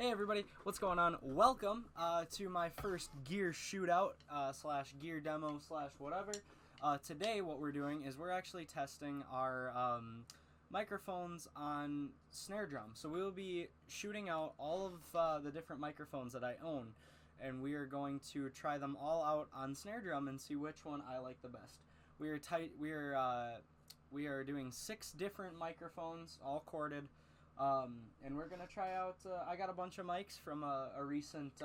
Hey everybody, what's going on? Welcome to my first gear shootout slash gear demo slash whatever. Today what we're doing is we're actually testing our microphones on snare drum. So we will be shooting out all of the different microphones that I own, and we are going to try them all out on snare drum and see which one I like the best. We are doing 6 different microphones, all corded. And we're gonna try out. I got a bunch of mics from a recent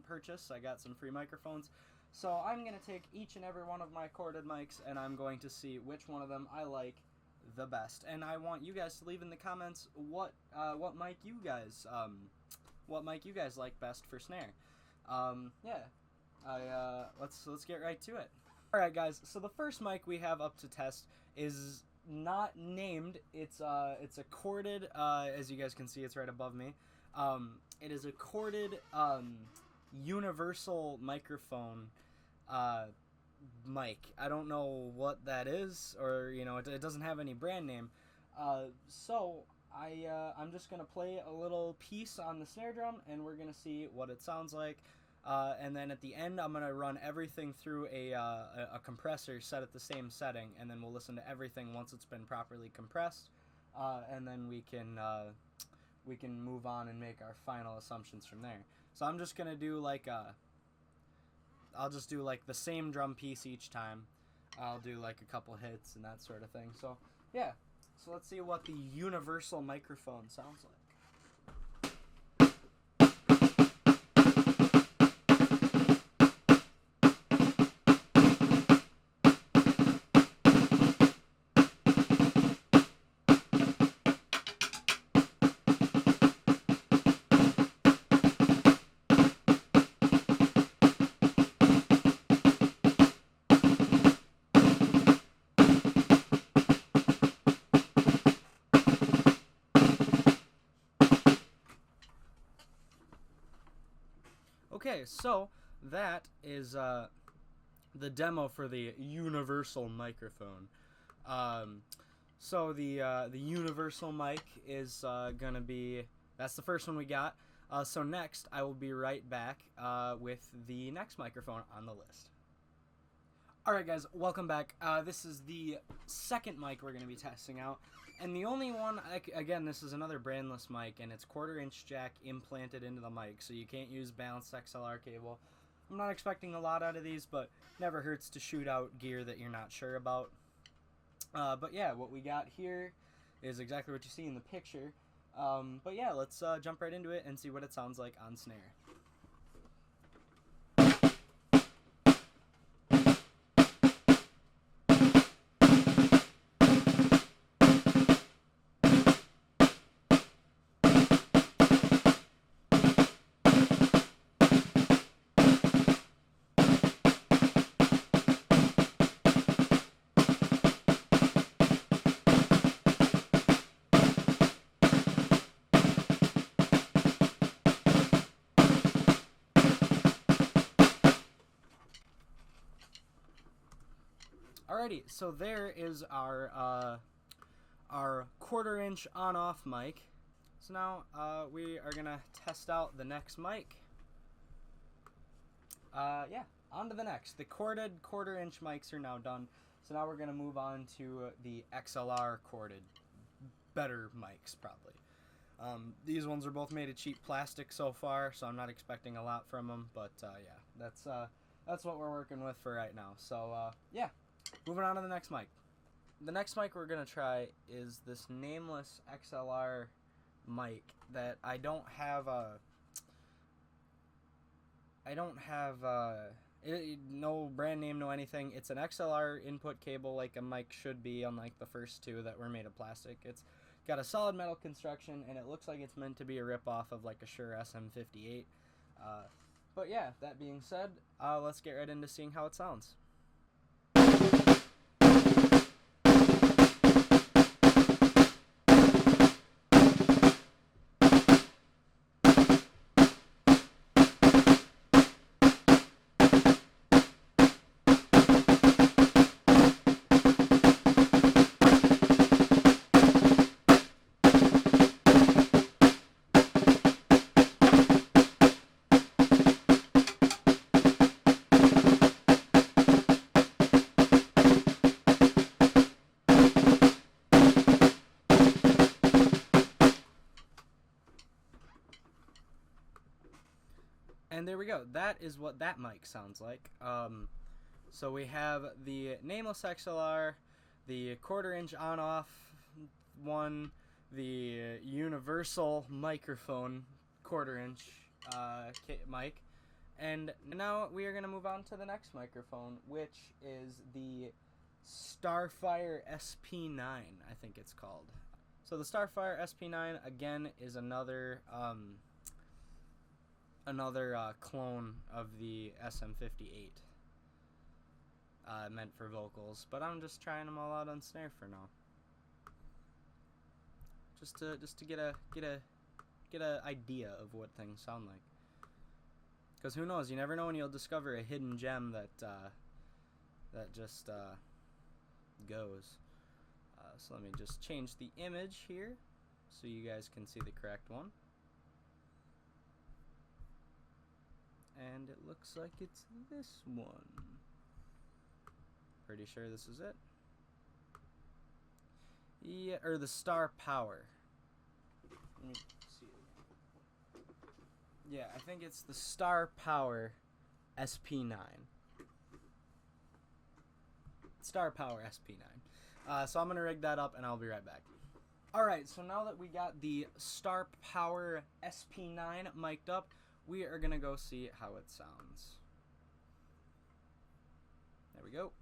purchase. I got some free microphones, so I'm gonna take each and every one of my corded mics, and I'm going to see which one of them I like the best. And I want you guys to leave in the comments what mic you guys like best for snare. Let's get right to it. All right, guys. So the first mic we have up to test is not named. It's a corded, as you guys can see, it's right above me. It is a corded universal microphone mic. I don't know what that is, or it doesn't have any brand name. So I'm just gonna play a little piece on the snare drum, and we're gonna see what it sounds like. And then at the end, I'm going to run everything through a compressor set at the same setting, and then we'll listen to everything once it's been properly compressed, and then we can move on and make our final assumptions from there. So I'm just going to do I'll just do like the same drum piece each time. I'll do like a couple hits and that sort of thing. So yeah, so let's see what the universal microphone sounds like. Okay, so that is the demo for the universal microphone. So the universal mic is gonna be, that's the first one we got. So next I will be right back with the next microphone on the list. Alright guys, welcome back. This is the second mic we're going to be testing out. And the only one, again, this is another brandless mic, and it's 1/4-inch jack implanted into the mic, so you can't use balanced XLR cable. I'm not expecting a lot out of these, but never hurts to shoot out gear that you're not sure about. But yeah, what we got here is exactly what you see in the picture. But yeah, let's jump right into it and see what it sounds like on snare. Alrighty, so there is our 1/4-inch on-off mic. So now we are gonna test out the next mic. Yeah, on to the next. The corded 1/4-inch mics are now done. So now we're gonna move on to the XLR corded, better mics probably. These ones are both made of cheap plastic so far, so I'm not expecting a lot from them. But yeah, that's what we're working with for right now. So yeah. Moving on to the next mic. The next mic we're going to try is this nameless XLR mic that I don't have no brand name, no anything. It's an XLR input cable like a mic should be, unlike the first 2 that were made of plastic. It's got a solid metal construction, and it looks like it's meant to be a rip-off of like a Shure SM58. But yeah, that being said, let's get right into seeing how it sounds. And there we go. That is what that mic sounds like. So we have the nameless XLR, the 1/4 inch on-off one, the universal microphone 1/4 inch mic, and now we are going to move on to the next microphone, which is the Starfire SP9, I think it's called. So the Starfire SP9 again is another clone of the SM58, meant for vocals, but I'm just trying them all out on snare for now, just to get a idea of what things sound like. Because who knows? You never know when you'll discover a hidden gem that just goes. So let me just change the image here so you guys can see the correct one. And it looks like it's this one. Pretty sure this is it. Yeah, or the Star Power. Let me see. Yeah, I think it's the Star Power SP9. Star Power SP9. So I'm going to rig that up and I'll be right back. Alright, so now that we got the Star Power SP9 mic'd up, we are going to go see how it sounds. There we go.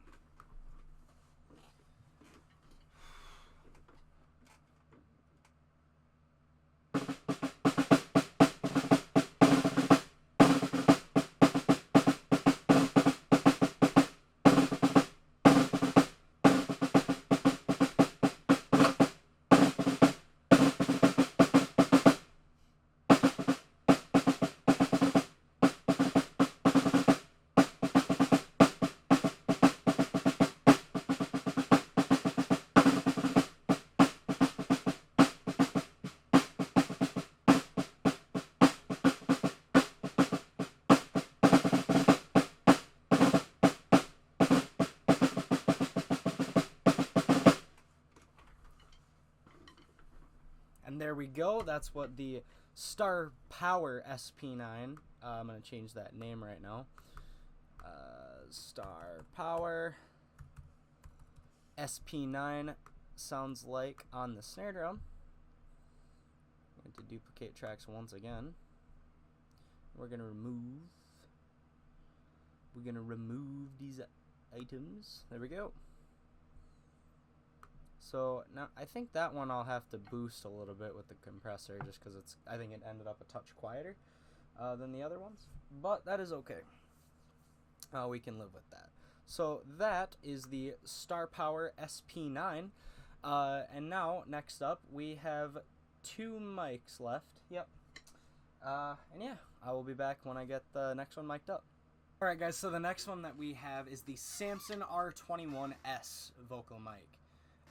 And there we go. That's what the Star Power SP9. I'm going to change that name right now. Star Power SP9 sounds like on the snare drum. I'm going to duplicate tracks once again. We're going to remove these items. There we go. So now I think that one I'll have to boost a little bit with the compressor, just because I think it ended up a touch quieter than the other ones, but that is okay. We can live with that. So that is the Star Power SP9, and now next up we have 2 mics left. Yep. And yeah, I will be back when I get the next one mic'd up. Alright guys, so the next one that we have is the Samson R21S vocal mic.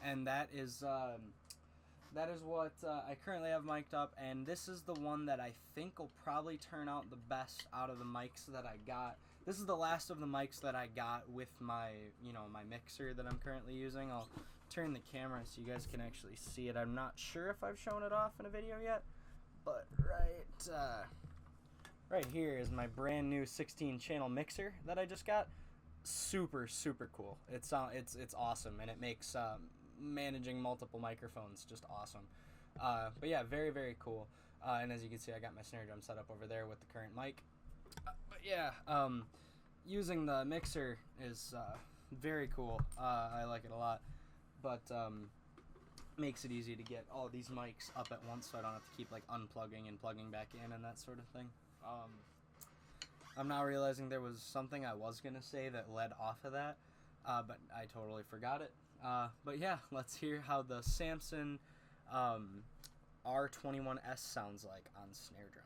And that is what I currently have mic'd up, and this is the one that I think will probably turn out the best out of the mics that I got. This is the last of the mics that I got with my, my mixer that I'm currently using. I'll turn the camera so you guys can actually see it. I'm not sure if I've shown it off in a video yet, but right here is my brand new 16-channel mixer that I just got. Super cool. It's awesome, and it makes managing multiple microphones just awesome. But yeah, very cool. And as you can see, I got my snare drum set up over there with the current mic. But yeah, using the mixer is very cool. I like it a lot, but makes it easy to get all these mics up at once, so I don't have to keep like unplugging and plugging back in and that sort of thing. I'm now realizing there was something I was gonna say that led off of that, but I totally forgot it. But yeah, let's hear how the Samson R21S sounds like on snare drum.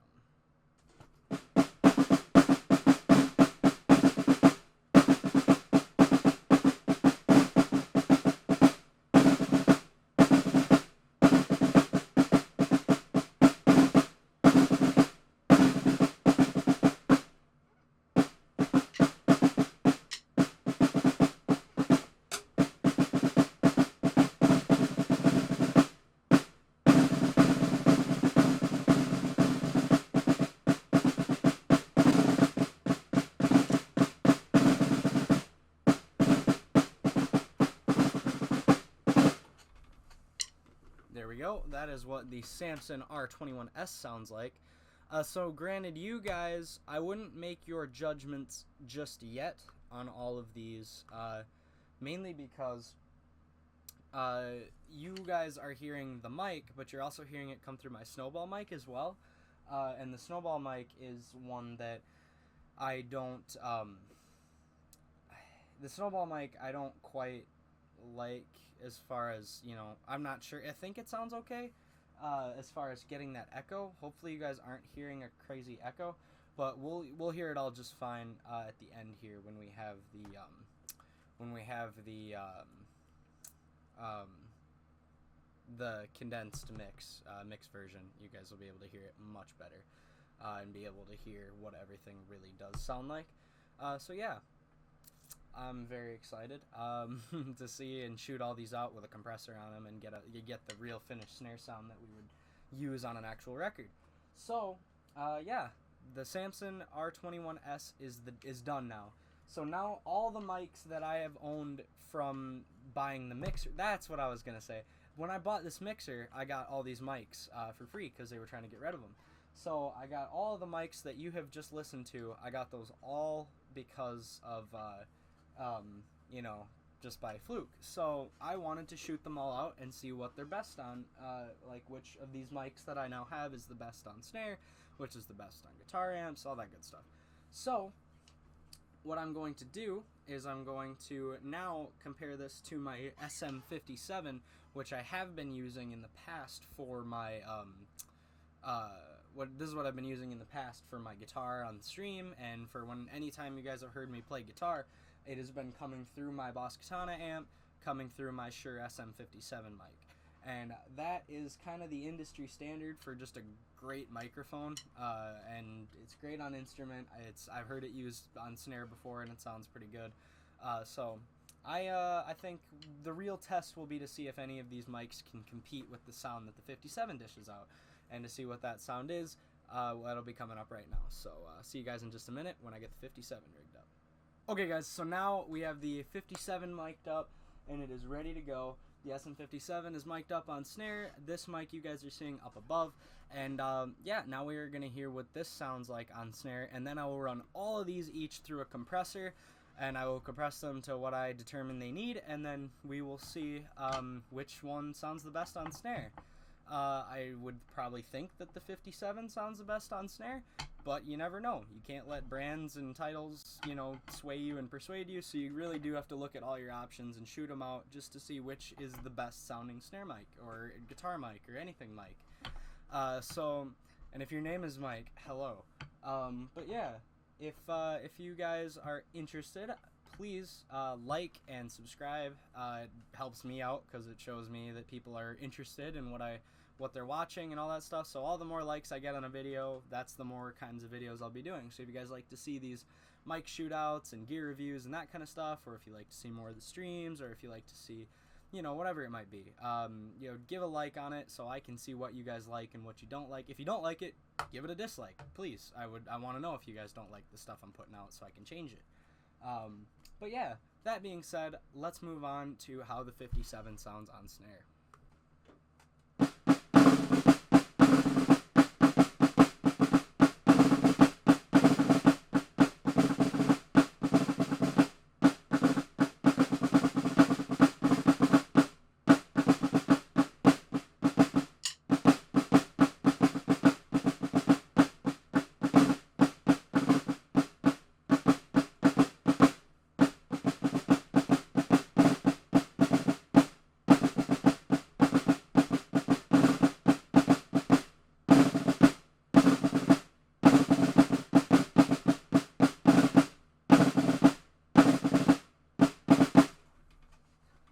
go. That is what the Samson R21S sounds like. So granted, you guys, I wouldn't make your judgments just yet on all of these, mainly because you guys are hearing the mic, but you're also hearing it come through my snowball mic as well. And the snowball mic is one that I don't, the snowball mic I don't quite like as far as, you know, I'm not sure. I think it sounds okay as far as getting that echo. Hopefully you guys aren't hearing a crazy echo, but we'll hear it all just fine at the end here when we have the condensed mix version. You guys will be able to hear it much better and be able to hear what everything really does sound like. So yeah, I'm very excited to see and shoot all these out with a compressor on them and get the real finished snare sound that we would use on an actual record. So yeah, the Samson R21S is done now. So now all the mics that I have owned from buying the mixer, that's what I was gonna say. When I bought this mixer, I got all these mics for free because they were trying to get rid of them. So I got all the mics that you have just listened to. I got those all because of, you know, just by fluke. So I wanted to shoot them all out and see what they're best on, like which of these mics that I now have is the best on snare, which is the best on guitar amps, all that good stuff. So what I'm going to do is I'm going to now compare this to my SM57, which I have been using in the past for my, this is what I've been using in the past for my guitar on stream, and for anytime you guys have heard me play guitar, it has been coming through my Boss Katana amp, coming through my Shure SM57 mic. And that is kind of the industry standard for just a great microphone, and it's great on instrument. I've heard it used on snare before, and it sounds pretty good. So I think the real test will be to see if any of these mics can compete with the sound that the 57 dishes out, and to see what that sound is. That'll be coming up right now. So see you guys in just a minute when I get the 57 rigged up. Okay guys, so now we have the 57 mic'd up, and it is ready to go. The SM57 is mic'd up on snare. This mic you guys are seeing up above. And yeah, now we are going to hear what this sounds like on snare. And then I will run all of these each through a compressor. And I will compress them to what I determine they need. And then we will see which one sounds the best on snare. I would probably think that the 57 sounds the best on snare, but you never know. You can't let brands and titles, you know, sway you and persuade you, so you really do have to look at all your options and shoot them out just to see which is the best sounding snare mic or guitar mic or anything mic. And if your name is Mike, hello. But yeah, if you guys are interested, please like and subscribe. It helps me out because it shows me that people are interested in what they're watching and all that stuff. So all the more likes I get on a video, that's the more kinds of videos I'll be doing. So if you guys like to see these mic shootouts and gear reviews and that kind of stuff, or if you like to see more of the streams, or if you like to see, you know, whatever it might be, you know, give a like on it so I can see what you guys like and what you don't like. If you don't like it, give it a dislike, please. I want to know if you guys don't like the stuff I'm putting out so I can change it. But yeah, that being said, let's move on to how the 57 sounds on snare.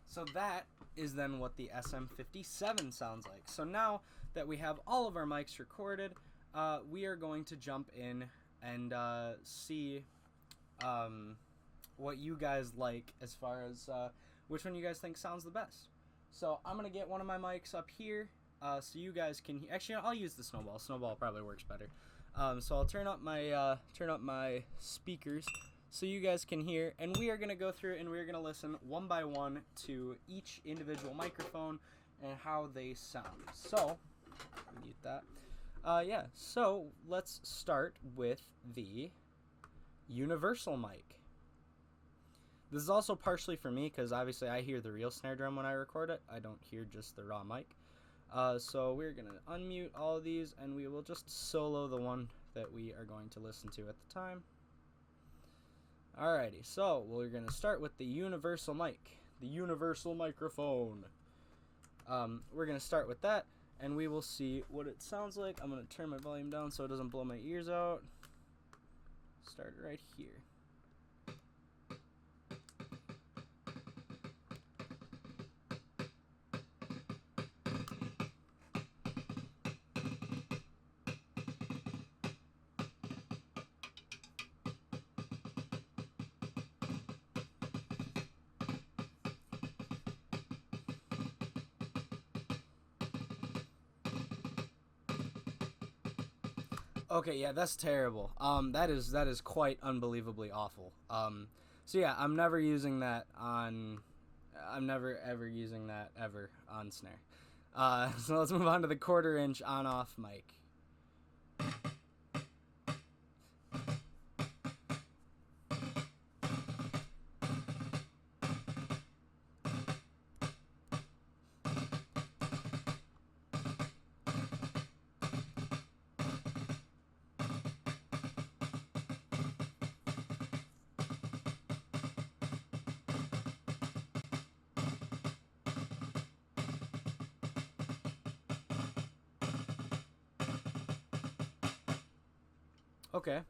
So that is then what the SM57 sounds like. So now that we have all of our mics recorded, we are going to jump in and see what you guys like as far as which one you guys think sounds the best. So I'm going to get one of my mics up here so you guys can... Actually, I'll use the Snowball. Snowball probably works better. So I'll turn up my speakers so you guys can hear, and we are going to go through and we're going to listen one by one to each individual microphone and how they sound. So, mute that. Yeah, so let's start with the universal mic. This is also partially for me because obviously I hear the real snare drum when I record it. I don't hear just the raw mic. So we're going to unmute all of these and we will just solo the one that we are going to listen to at the time. Alrighty, so we're going to start with the universal mic, the universal microphone. We're going to start with that and we will see what it sounds like. I'm going to turn my volume down so it doesn't blow my ears out. Start right here. Okay, yeah, that's terrible. That is quite unbelievably awful. So yeah, I'm never using that on. I'm never ever using that ever on snare. So let's move on to the 1/4 inch on-off mic. Okay,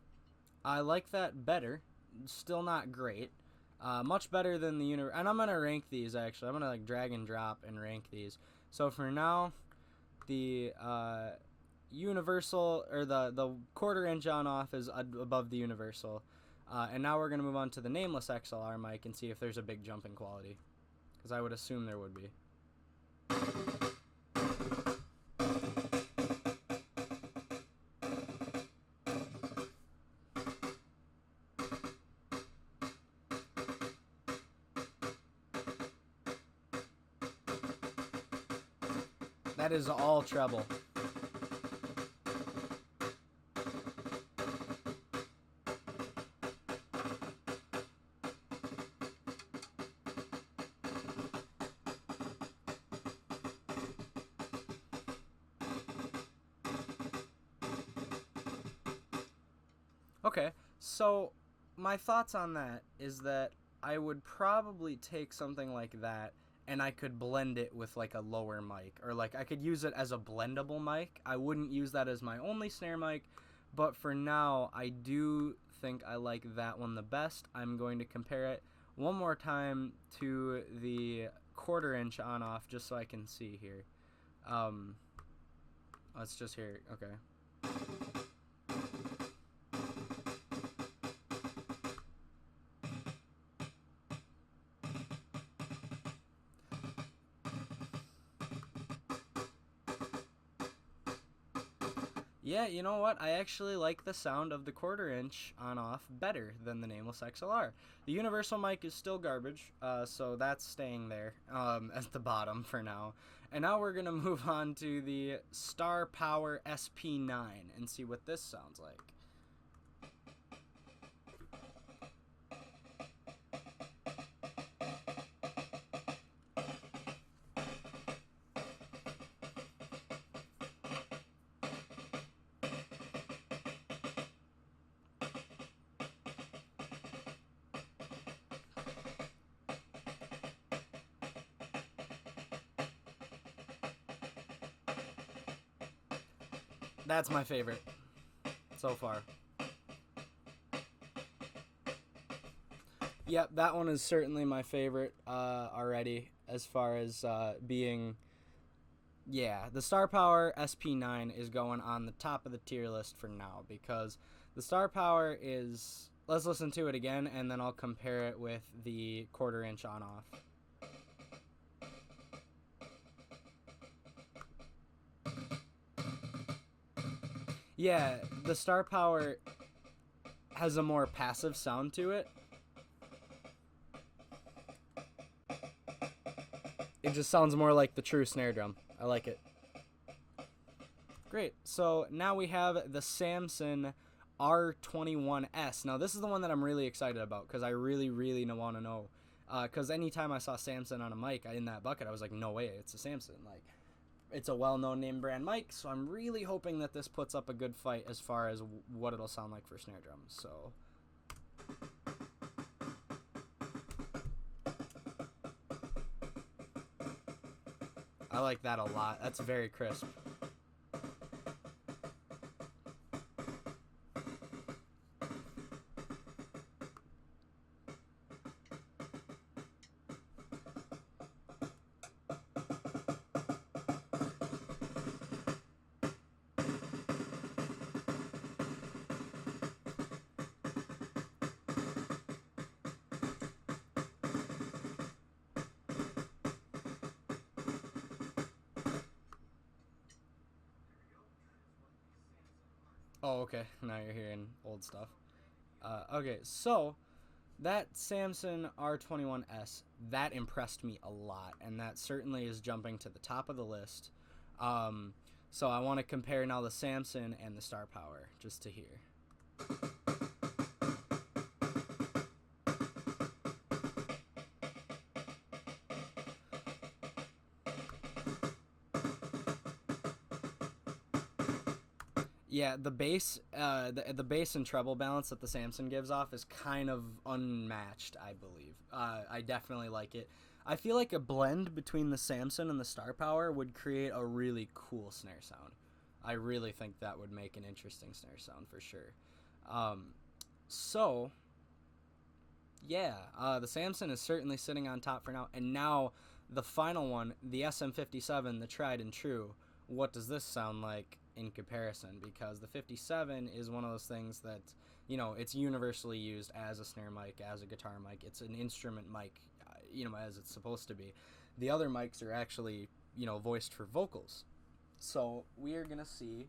I like that better. Still not great. Much better than the and I'm gonna rank these actually. I'm gonna like drag and drop and rank these. So for now, the universal or the 1/4 inch on off is above the universal, and now we're gonna move on to the nameless XLR mic and see if there's a big jump in quality, because I would assume there would be. That is all treble. Okay, so my thoughts on that is that I would probably take something like that and I could blend it with like a lower mic, or like I could use it as a blendable mic. I wouldn't use that as my only snare mic, but for now I do think I like that one the best. I'm going to compare it one more time to the 1/4 inch on off just so I can see here. Let's just hear it. Okay. Yeah, you know what? I actually like the sound of the 1/4 inch on off better than the nameless XLR. The universal mic is still garbage, so that's staying there at the bottom for now. And now we're going to move on to the Star Power SP9 and see what this sounds like. That's my favorite so far. Yep, that one is certainly my favorite already as far as being... Yeah, the Star Power SP9 is going on the top of the tier list for now because the Star Power is... Let's listen to it again and then I'll compare it with the 1/4 inch on off. Yeah, the Star Power has a more passive sound to it. It just sounds more like the true snare drum. I like it. Great. So now we have the Samson R21S. Now this is the one that I'm really excited about because I really want to know. Because anytime I saw Samson on a mic in that bucket, I was like, no way, it's a Samson. Like, it's a well-known name brand mic, so I'm really hoping that this puts up a good fight as far as what it'll sound like for snare drums. So I like that a lot. That's very crisp. Oh, okay. Now you're hearing old stuff. Okay, so that Samson R21S, that impressed me a lot, and that certainly is jumping to the top of the list. So I want to compare now the Samson and the Star Power, just to hear. Yeah, the bass, the bass and treble balance that the Samson gives off is kind of unmatched, I believe. I definitely like it. I feel like a blend between the Samson and the Star Power would create a really cool snare sound. I really think that would make an interesting snare sound for sure. So, yeah, the Samson is certainly sitting on top for now. And now the final one, the SM57, the tried and true. What does this sound like in comparison? Because the 57 is one of those things that, you know, it's universally used as a snare mic, as a guitar mic. It's an instrument mic, you know, as it's supposed to be. The other mics are actually, you know, voiced for vocals. So we are going to see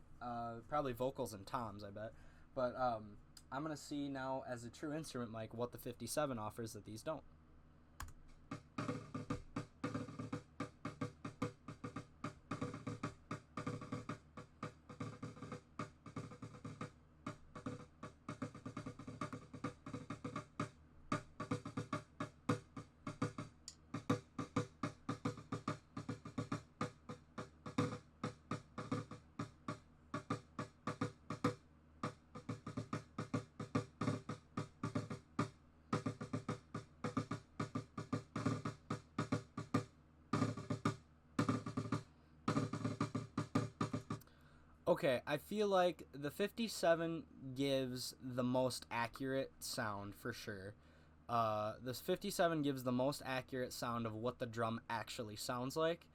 probably vocals and toms, I bet. But I'm going to see now as a true instrument mic what the 57 offers that these don't. Okay, I feel like the 57 gives the most accurate sound for sure. This 57 gives the most accurate sound of what the drum actually sounds like.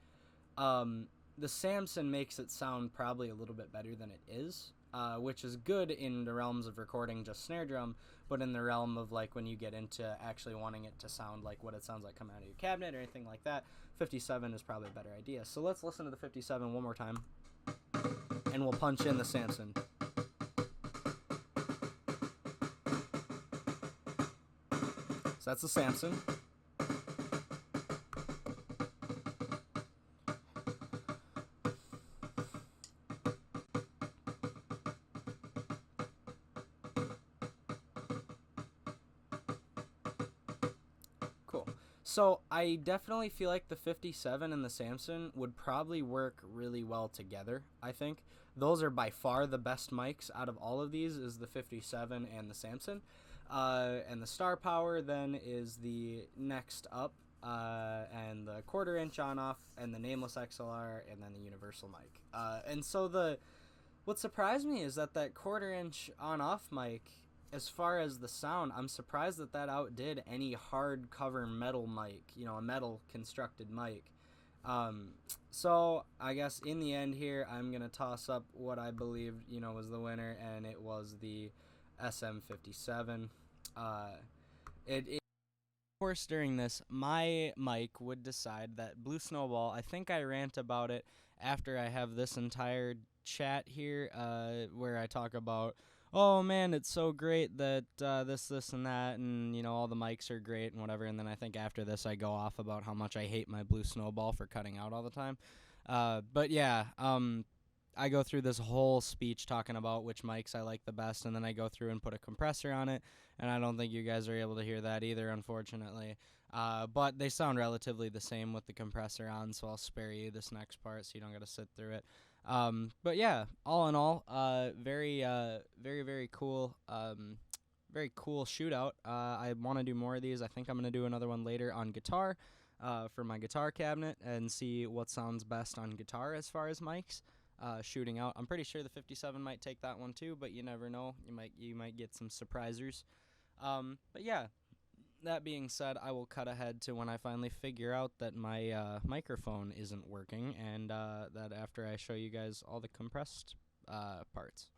The Samson makes it sound probably a little bit better than it is, which is good in the realms of recording just snare drum, but in the realm of like when you get into actually wanting it to sound like what it sounds like coming out of your cabinet or anything like that, 57 is probably a better idea. So let's listen to the 57 one more time. And we'll punch in the Samson. So that's the Samson. Cool. So I definitely feel like the 57 and the Samson would probably work really well together, I think. Those are by far the best mics out of all of these is the 57 and the Samson. And the Star Power then is the next up, and the 1/4 inch on-off, and the Nameless XLR, and then the Universal mic. And so what surprised me is that 1/4 inch on-off mic, as far as the sound, I'm surprised that outdid any hardcover metal mic, you know, a metal constructed mic. So I guess in the end here, I'm going to toss up what I believed, you know, was the winner, and it was the SM57. Of course, during this, my mic would decide that Blue Snowball, I think I rant about it after I have this entire chat here where I talk about, oh man, it's so great that this, and that, and all the mics are great and whatever. And then I think after this, I go off about how much I hate my Blue Snowball for cutting out all the time. But yeah, I go through this whole speech talking about which mics I like the best, and then I go through and put a compressor on it, and I don't think you guys are able to hear that either, unfortunately. But they sound relatively the same with the compressor on, so I'll spare you this next part so you don't got to sit through it. But yeah, all in all, very, very cool. Very cool shootout. I want to do more of these. I think I'm going to do another one later on guitar for my guitar cabinet and see what sounds best on guitar as far as mics. Shooting out. I'm pretty sure the 57 might take that one too, but you never know. You might get some surprisers. But yeah, that being said, I will cut ahead to when I finally figure out that my microphone isn't working, and that after I show you guys all the compressed parts.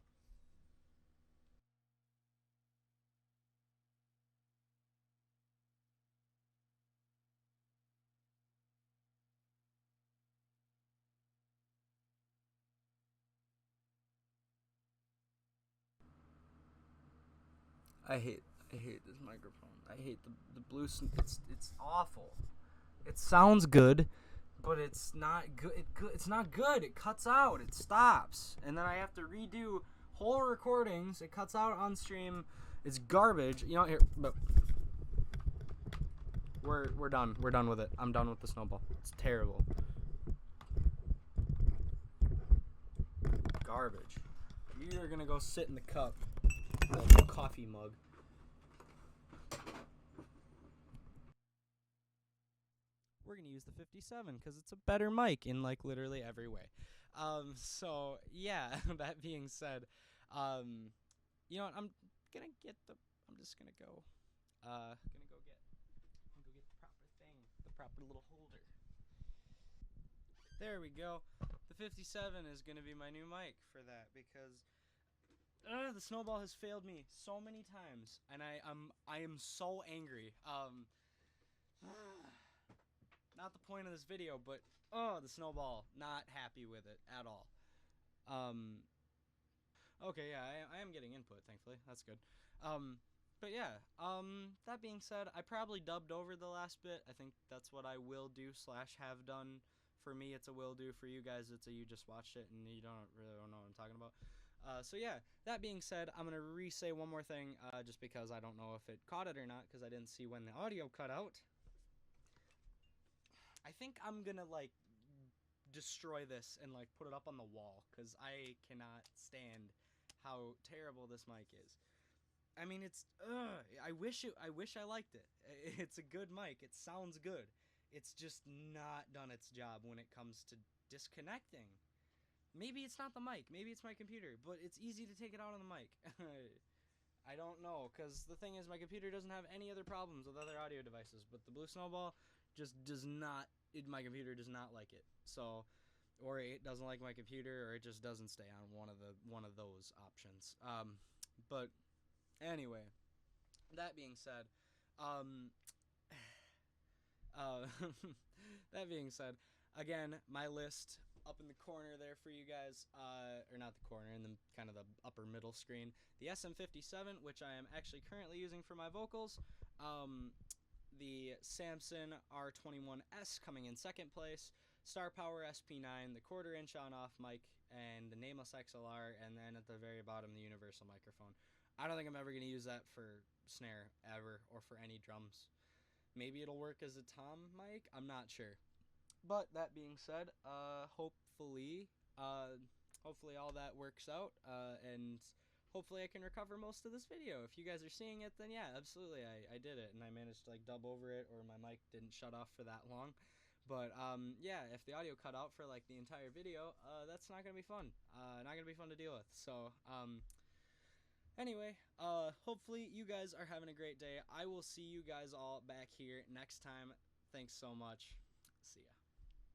I hate this microphone. I hate the blue. It's awful. It sounds good, but it's not good. It's not good. It cuts out. It stops, and then I have to redo whole recordings. It cuts out on stream. It's garbage. Here, but we're done. We're done with it. I'm done with the snowball. It's terrible. Garbage. You're either gonna go sit in the cup, the coffee mug. We're going to use the 57 because it's a better mic in literally every way. So yeah, that being said, you know what, I'm just going to go get the proper thing, the proper little holder. There we go. The 57 is going to be my new mic for that because the snowball has failed me so many times, and I am so angry. Not the point of this video, but the snowball, not happy with it at all. Okay, yeah, I am getting input, thankfully. That's good. But yeah, that being said, I probably dubbed over the last bit. I think that's what I will do / have done. For me, it's a will do. For you guys, it's a you just watched it and you don't really know what I'm talking about. So yeah, that being said, I'm going to re-say one more thing, just because I don't know if it caught it or not, because I didn't see when the audio cut out. I think I'm gonna destroy this and put it up on the wall because I cannot stand how terrible this mic is. I mean, it's I wish I liked it. It's a good mic. It sounds good. It's just not done its job when it comes to disconnecting. Maybe it's not the mic. Maybe it's my computer, but it's easy to take it out on the mic. I don't know, because the thing is, my computer doesn't have any other problems with other audio devices, but the Blue Snowball just does not, my computer does not like it. So, or it doesn't like my computer, or it just doesn't stay on one of those options. But anyway, that being said, that being said, again, my list up in the corner there for you guys, or not the corner, in the kind of the upper middle screen, the SM57, which I am actually currently using for my vocals, the Samson R21S coming in second place, Star Power SP9, the 1/4 inch on-off mic, and the Nameless XLR, and then at the very bottom, the universal microphone. I don't think I'm ever going to use that for snare, ever, or for any drums. Maybe it'll work as a tom mic, I'm not sure. But that being said, hopefully all that works out, and hopefully I can recover most of this video. If you guys are seeing it, then yeah, absolutely, I did it, and I managed to dub over it, or my mic didn't shut off for that long. But yeah, if the audio cut out for the entire video, that's not gonna be fun. Not gonna be fun to deal with. So anyway, hopefully you guys are having a great day. I will see you guys all back here next time. Thanks so much. See ya.